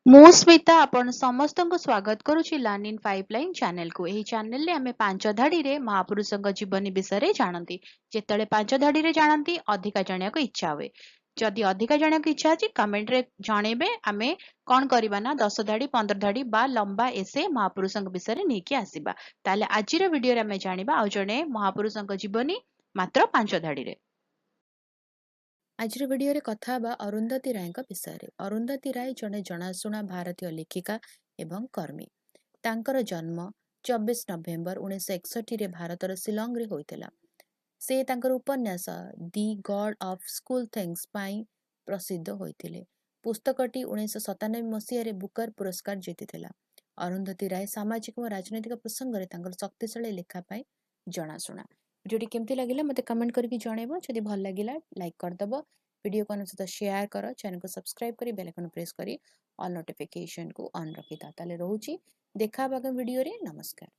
ମୁଁ ସ୍ମିତା ଆପଣ ସମସ୍ତଙ୍କୁ ସ୍ୱାଗତ କରୁଛି ଲର୍ନ ଇନ୍ ପାଇପଲାଇନ ଚ୍ୟାନେଲକୁ। ଏହି ଚ୍ୟାନେଲରେ ଆମେ ପାଞ୍ଚ ଧାଡିରେ ମହାପୁରୁଷଙ୍କ ଜୀବନୀ ବିଷୟରେ ଜାଣନ୍ତି। ଯେତେବେଳେ ପାଞ୍ଚ ଧାଡିରେ ଜାଣନ୍ତି ଅଧିକା ଜାଣିବାକୁ ଇଚ୍ଛା ହୁଏ। ଯଦି ଅଧିକା ଜାଣିବାକୁ ଇଚ୍ଛା ଅଛି କମେଣ୍ଟରେ ଜଣେଇବେ। ଆମେ କଣ କରିବା ନା 10 ଧାଡି 15 ଧାଡି ବା ଲମ୍ବା ଏସେ ମହାପୁରୁଷଙ୍କ ବିଷୟରେ ନେଇକି ଆସିବା। ତାହେଲେ ଆଜିର ଭିଡିଓରେ ଆମେ ଜାଣିବା ଆଉ ଜଣେ ମହାପୁରୁଷଙ୍କ ଜୀବନୀ ମାତ୍ର 5 ଧାଡିରେ। ଆଜିର ଭିଡିଓରେ କଥା ହେବା ଅରୁନ୍ଧତୀ ରାୟଙ୍କ ବିଷୟରେ। ଅରୁନ୍ଧତୀ ରାୟ ଜଣେ ଜଣାଶୁଣା ଭାରତୀୟ ଲେଖିକା ଏବଂ କର୍ମୀ। ତାଙ୍କର ଜନ୍ମ 24 ନଭେମ୍ବର 1961ରେ ଭାରତର ଶିଲଂରେ ହୋଇଥିଲା। ସେ ତାଙ୍କର ଉପନ୍ୟାସ ଦି ଗଡ୍ ଅଫ୍ ସ୍କୁଲ ଥିଙ୍ଗସ୍ ପାଇଁ ପ୍ରସିଦ୍ଧ ହୋଇଥିଲେ। ପୁସ୍ତକଟି 1997 ମସିହାରେ ବୁକର ପୁରସ୍କାର ଜିତିଥିଲା। ଅରୁନ୍ଧତୀ ରାୟ ସାମାଜିକ ଓ ରାଜନୈତିକ ପ୍ରସଙ୍ଗରେ ତାଙ୍କର ଶକ୍ତିଶାଳୀ ଲେଖା ପାଇଁ ଜଣାଶୁଣା। ଭିଡିଓଟି କେମିତି ଲାଗିଲା ମୋତେ କମେଣ୍ଟ କରିକି ଜଣେଇବ। ଯଦି ଭଲ ଲାଗିଲା ଲାଇକ୍ କରିଦେବ। ଭିଡିଓକୁ ଆମ ସହିତ ସେୟାର କର, ଚ୍ୟାନେଲକୁ ସବସ୍କ୍ରାଇବ କରି ବେଲ୍ ଆଇକନ୍ ପ୍ରେସ୍ କରି ଅଲ୍ ନୋଟିଫିକେସନକୁ ଅନ୍ ରଖିଥା। ତାହେଲେ ରହୁଛି, ଦେଖା ହେବା ଭିଡିଓରେ। ନମସ୍କାର।